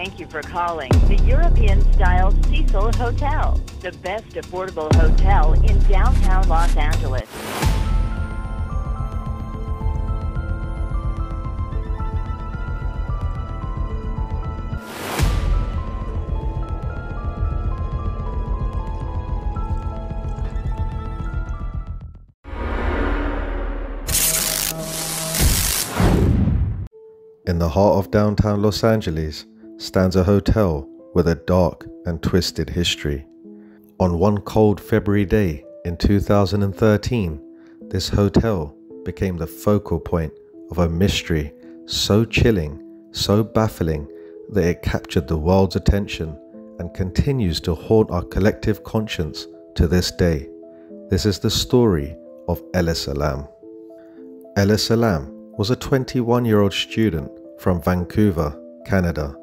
Thank you for calling the European-style Cecil Hotel, the best affordable hotel in downtown Los Angeles. In the heart of downtown Los Angeles stands a hotel with a dark and twisted history. On one cold February day in 2013, this hotel became the focal point of a mystery so chilling, so baffling that it captured the world's attention and continues to haunt our collective conscience to this day. This is the story of Elisa Lam. Elisa Lam was a 21-year-old student from Vancouver, Canada.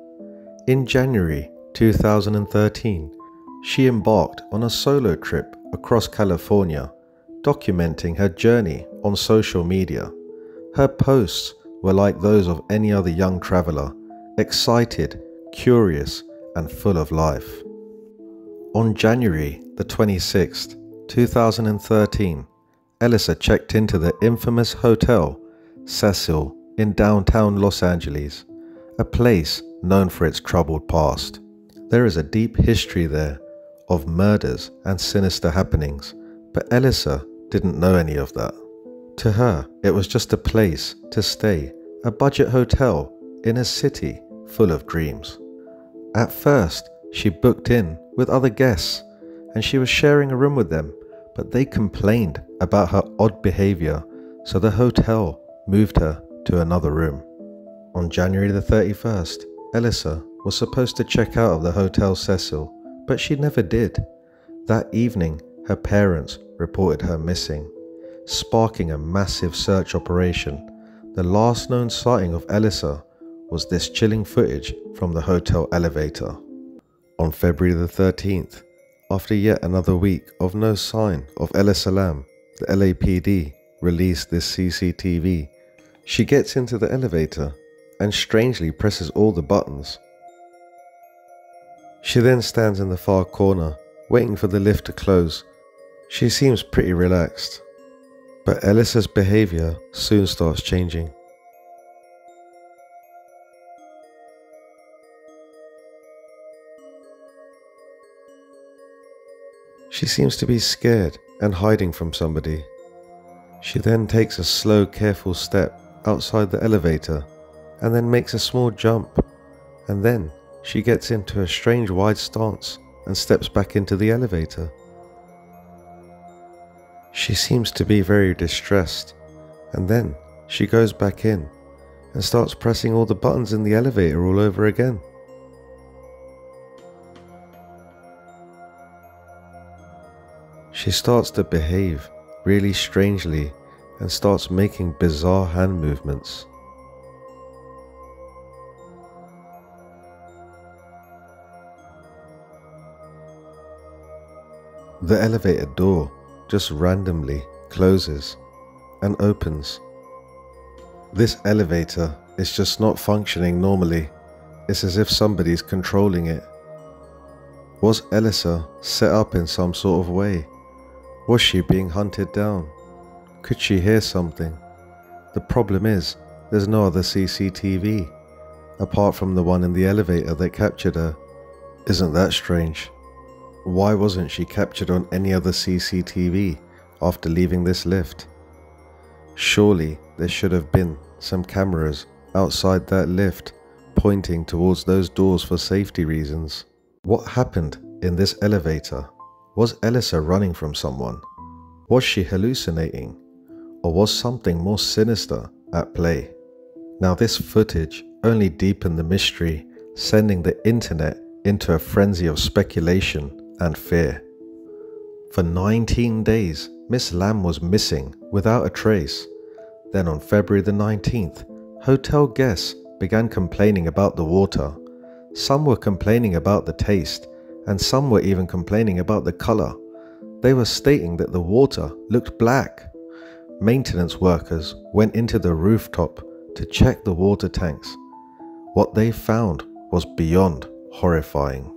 In January 2013, she embarked on a solo trip across California, documenting her journey on social media. Her posts were like those of any other young traveler, excited, curious, and full of life. On January the 26th, 2013, Elisa checked into the infamous hotel Cecil in downtown Los Angeles, a place known for its troubled past. There is a deep history there of murders and sinister happenings, but Elisa didn't know any of that. To her, it was just a place to stay, a budget hotel in a city full of dreams. At first, she booked in with other guests and she was sharing a room with them, but they complained about her odd behavior, so the hotel moved her to another room. On January the 31st, Elisa was supposed to check out of the Hotel Cecil, but she never did. That evening, her parents reported her missing, sparking a massive search operation. The last known sighting of Elisa was this chilling footage from the hotel elevator. On February the 13th, after yet another week of no sign of Elisa Lam, the LAPD released this CCTV. She gets into the elevator and strangely presses all the buttons. She then stands in the far corner, waiting for the lift to close. She seems pretty relaxed, but Elisa's behavior soon starts changing. She seems to be scared and hiding from somebody. She then takes a slow, careful step outside the elevator and then makes a small jump, and then she gets into a strange wide stance and steps back into the elevator. She seems to be very distressed, and then she goes back in and starts pressing all the buttons in the elevator all over again. She starts to behave really strangely and starts making bizarre hand movements. The elevator door just randomly closes and opens. This elevator is just not functioning normally. It's as if somebody's controlling it. Was Elisa set up in some sort of way? Was she being hunted down? Could she hear something? The problem is, there's no other CCTV, apart from the one in the elevator that captured her. Isn't that strange? Why wasn't she captured on any other CCTV after leaving this lift? Surely there should have been some cameras outside that lift pointing towards those doors for safety reasons. What happened in this elevator? Was Elisa running from someone? Was she hallucinating? Or was something more sinister at play? Now this footage only deepened the mystery, sending the internet into a frenzy of speculation and fear. For 19 days, Miss Lam was missing without a trace. Then on February the 19th, hotel guests began complaining about the water. Some were complaining about the taste, and some were even complaining about the color. They were stating that the water looked black. Maintenance workers went into the rooftop to check the water tanks. What they found was beyond horrifying.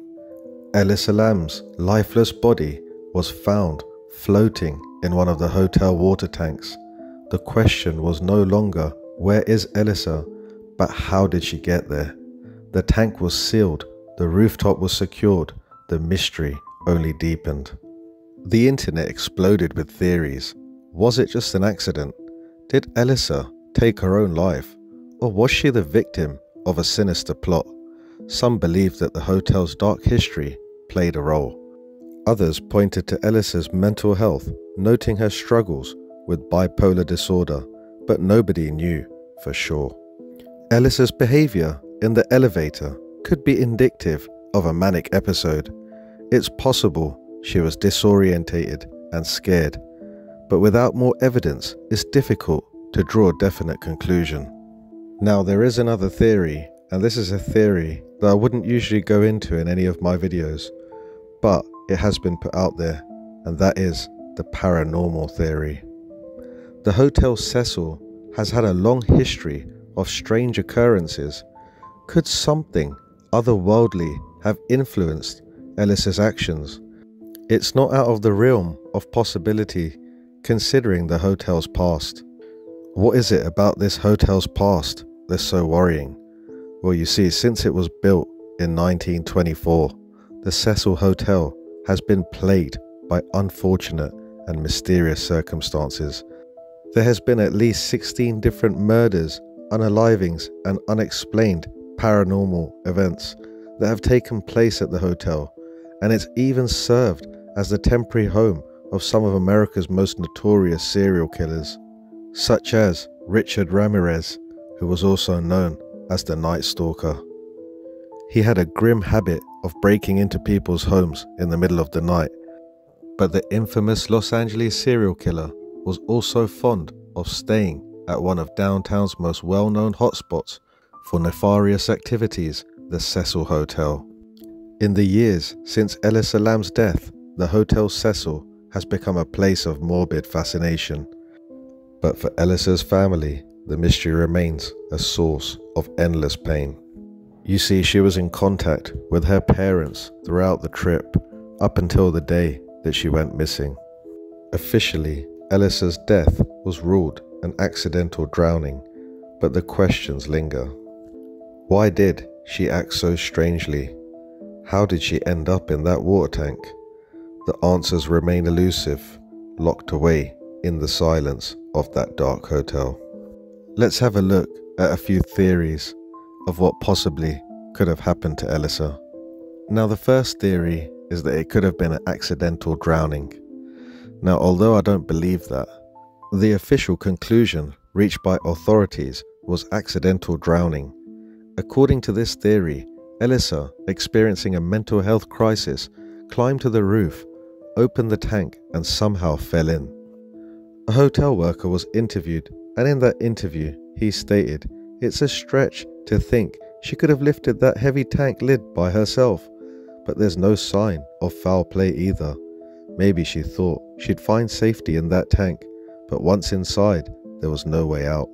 Elisa Lam's lifeless body was found floating in one of the hotel water tanks. The question was no longer, where is Elisa, but how did she get there? The tank was sealed, the rooftop was secured, the mystery only deepened. The internet exploded with theories. Was it just an accident? Did Elisa take her own life? Or was she the victim of a sinister plot? Some believed that the hotel's dark history played a role. Others pointed to Elisa's mental health, noting her struggles with bipolar disorder, but nobody knew for sure. Elisa's behavior in the elevator could be indicative of a manic episode. It's possible she was disorientated and scared, but without more evidence, it's difficult to draw a definite conclusion. Now, there is another theory, and this is a theory that I wouldn't usually go into in any of my videos, but it has been put out there, and that is the paranormal theory. The Hotel Cecil has had a long history of strange occurrences. Could something otherworldly have influenced Elisa's actions? It's not out of the realm of possibility, considering the hotel's past. What is it about this hotel's past that's so worrying? Well, you see, since it was built in 1924, the Cecil Hotel has been plagued by unfortunate and mysterious circumstances. There has been at least 16 different murders, unalivings, and unexplained paranormal events that have taken place at the hotel, and it's even served as the temporary home of some of America's most notorious serial killers, such as Richard Ramirez, who was also known as the Night Stalker. He had a grim habit of breaking into people's homes in the middle of the night, but the infamous Los Angeles serial killer was also fond of staying at one of downtown's most well-known hotspots for nefarious activities, the Cecil Hotel. In the years since Elisa Lam's death, the Hotel Cecil has become a place of morbid fascination. But for Elisa's family, the mystery remains a source of endless pain. You see, she was in contact with her parents throughout the trip, up until the day that she went missing. Officially, Elisa's death was ruled an accidental drowning, but the questions linger. Why did she act so strangely? How did she end up in that water tank? The answers remain elusive, locked away in the silence of that dark hotel. Let's have a look at a few theories of what possibly could have happened to Elisa. Now, the first theory is that it could have been an accidental drowning. Now, although I don't believe that, the official conclusion reached by authorities was accidental drowning. According to this theory, Elisa, experiencing a mental health crisis, climbed to the roof, opened the tank, and somehow fell in. A hotel worker was interviewed, and in that interview, he stated, "It's a stretch to think she could have lifted that heavy tank lid by herself, but there's no sign of foul play either. Maybe she thought she'd find safety in that tank, but once inside, there was no way out."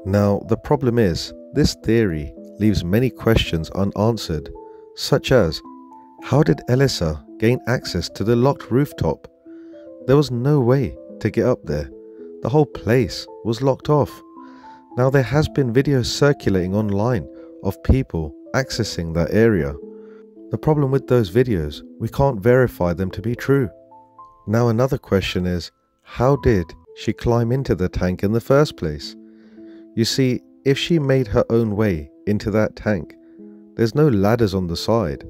Now, the problem is, this theory leaves many questions unanswered, such as, how did Elisa gain access to the locked rooftop? There was no way to get up there. The whole place was locked off. Now, there has been videos circulating online of people accessing that area. The problem with those videos, we can't verify them to be true. Now, another question is, how did she climb into the tank in the first place? You see, if she made her own way into that tank, there's no ladders on the side.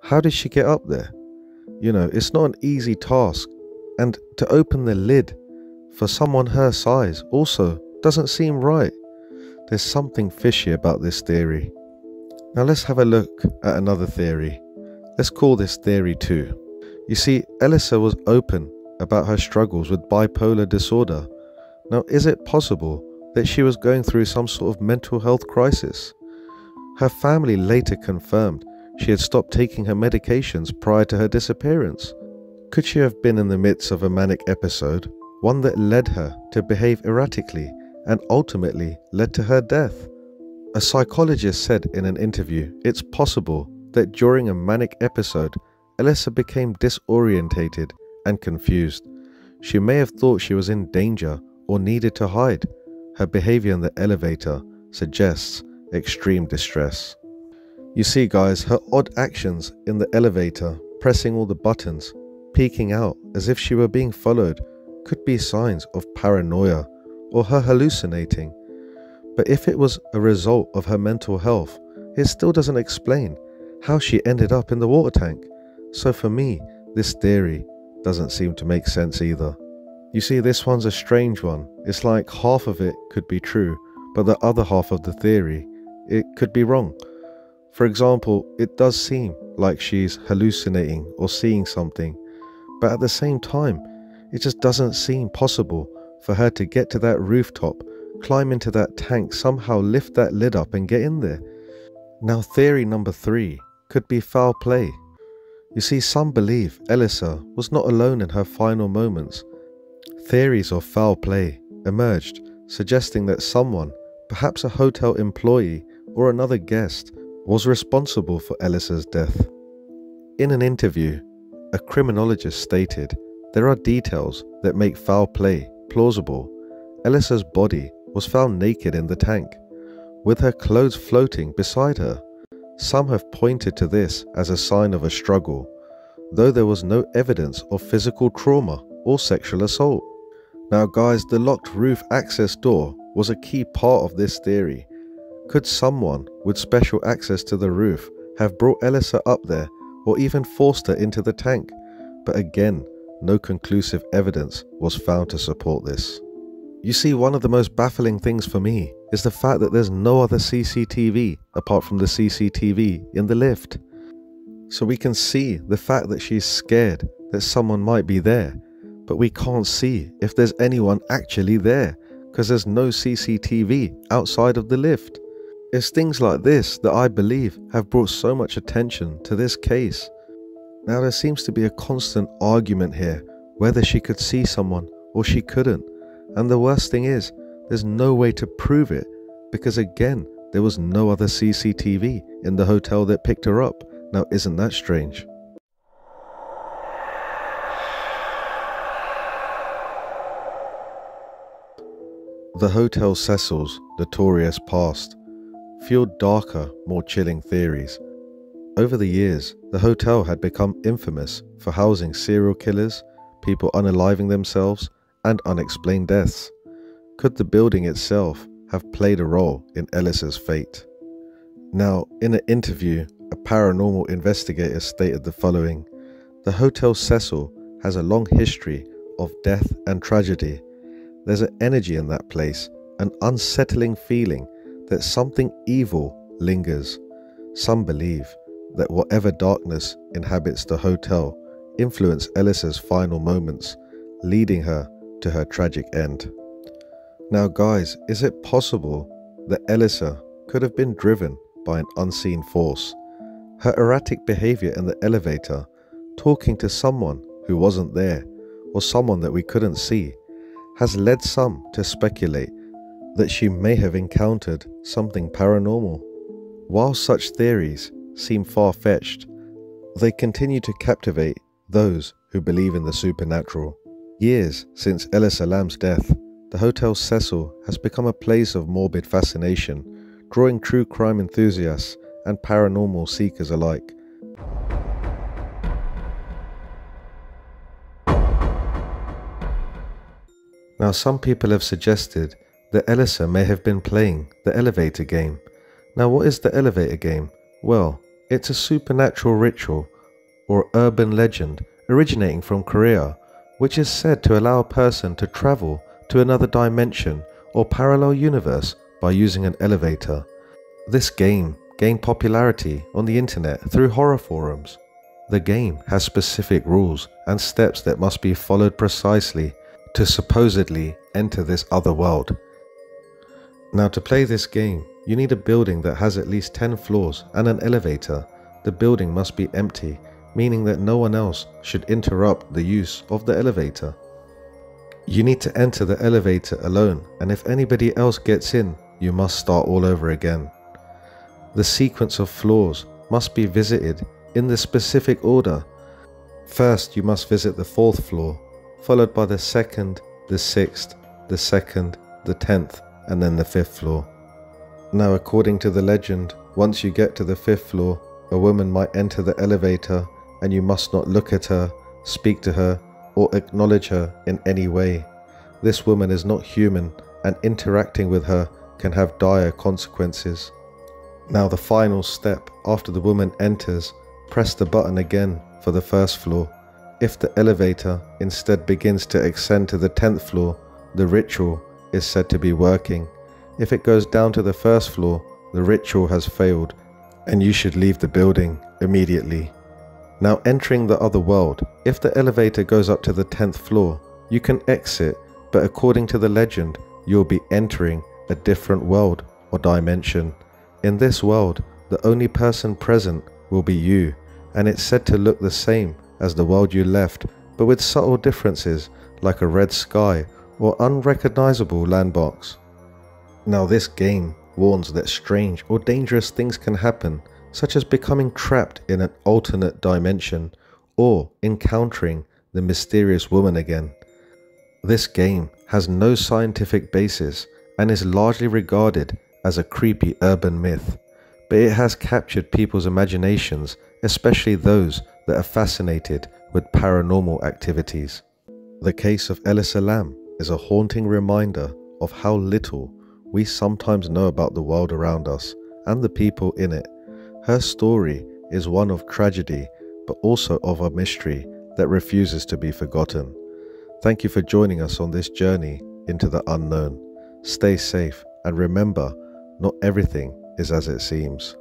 How did she get up there? You know, it's not an easy task, and to open the lid for someone her size also doesn't seem right. There's something fishy about this theory. Now let's have a look at another theory. Let's call this theory 2. You see, Elisa was open about her struggles with bipolar disorder. Now, is it possible that she was going through some sort of mental health crisis? Her family later confirmed she had stopped taking her medications prior to her disappearance. Could she have been in the midst of a manic episode, one that led her to behave erratically and ultimately led to her death? A psychologist said in an interview it's possible that during a manic episode, Elisa became disorientated and confused. She may have thought she was in danger or needed to hide. Her behavior in the elevator suggests extreme distress. You see guys, her odd actions in the elevator, pressing all the buttons, peeking out as if she were being followed, could be signs of paranoia or her hallucinating. But if it was a result of her mental health, it still doesn't explain how she ended up in the water tank. So for me, this theory doesn't seem to make sense either. You see, this one's a strange one. It's like half of it could be true, but the other half of the theory, it could be wrong. For example, it does seem like she's hallucinating or seeing something, but at the same time, it just doesn't seem possible for her to get to that rooftop, climb into that tank, somehow lift that lid up and get in there. Now theory number 3 could be foul play. You see, some believe Elisa was not alone in her final moments. Theories of foul play emerged, suggesting that someone, perhaps a hotel employee or another guest, was responsible for Elisa's death. In an interview, a criminologist stated, "There are details that make foul play plausible. Elisa's body was found naked in the tank, with her clothes floating beside her. Some have pointed to this as a sign of a struggle, though there was no evidence of physical trauma or sexual assault." Now guys, the locked roof access door was a key part of this theory. Could someone with special access to the roof have brought Elisa up there or even forced her into the tank? But again, no conclusive evidence was found to support this. You see, one of the most baffling things for me is the fact that there's no other CCTV apart from the CCTV in the lift. So we can see the fact that she's scared that someone might be there, but we can't see if there's anyone actually there because there's no CCTV outside of the lift. It's things like this that I believe have brought so much attention to this case. Now there seems to be a constant argument here whether she could see someone or she couldn't. And the worst thing is, there's no way to prove it because again, there was no other CCTV in the hotel that picked her up. Now isn't that strange? The Hotel Cecil's notorious past fueled darker, more chilling theories. Over the years, the hotel had become infamous for housing serial killers, people unaliving themselves, and unexplained deaths. Could the building itself have played a role in Elisa's fate? Now, in an interview, a paranormal investigator stated the following: "The Hotel Cecil has a long history of death and tragedy. There's an energy in that place, an unsettling feeling that something evil lingers. Some believe that whatever darkness inhabits the hotel influenced Elisa's final moments, leading her to her tragic end." Now guys, is it possible that Elisa could have been driven by an unseen force? Her erratic behavior in the elevator, talking to someone who wasn't there or someone that we couldn't see, has led some to speculate that she may have encountered something paranormal. While such theories seem far-fetched, they continue to captivate those who believe in the supernatural. Years since Elisa Lam's death, the Hotel Cecil has become a place of morbid fascination, drawing true crime enthusiasts and paranormal seekers alike. Now, some people have suggested that Elisa may have been playing the elevator game. Now, what is the elevator game? Well, it's a supernatural ritual or urban legend originating from Korea, which is said to allow a person to travel to another dimension or parallel universe by using an elevator. This game gained popularity on the internet through horror forums. The game has specific rules and steps that must be followed precisely to supposedly enter this other world. Now, to play this game, you need a building that has at least 10 floors and an elevator. The building must be empty, meaning that no one else should interrupt the use of the elevator. You need to enter the elevator alone, and if anybody else gets in, you must start all over again. The sequence of floors must be visited in the specific order. First, you must visit the 4th floor, followed by the 2nd, the 6th, the 2nd, the 10th, and then the 5th floor. Now, according to the legend, once you get to the 5th floor, a woman might enter the elevator and you must not look at her, speak to her, or acknowledge her in any way. This woman is not human, and interacting with her can have dire consequences. Now, the final step after the woman enters, press the button again for the 1st floor. If the elevator instead begins to ascend to the 10th floor, the ritual is said to be working. If it goes down to the 1st floor, the ritual has failed and you should leave the building immediately. Now, entering the other world, if the elevator goes up to the 10th floor, you can exit, but according to the legend, you'll be entering a different world or dimension. In this world, the only person present will be you, and it's said to look the same as the world you left, but with subtle differences like a red sky or unrecognizable landmarks. Now, this game warns that strange or dangerous things can happen, such as becoming trapped in an alternate dimension or encountering the mysterious woman again. This game has no scientific basis and is largely regarded as a creepy urban myth, but it has captured people's imaginations, especially those that are fascinated with paranormal activities. The case of Elisa Lam is a haunting reminder of how little we sometimes know about the world around us and the people in it. Her story is one of tragedy, but also of a mystery that refuses to be forgotten. Thank you for joining us on this journey into the unknown. Stay safe and remember, not everything is as it seems.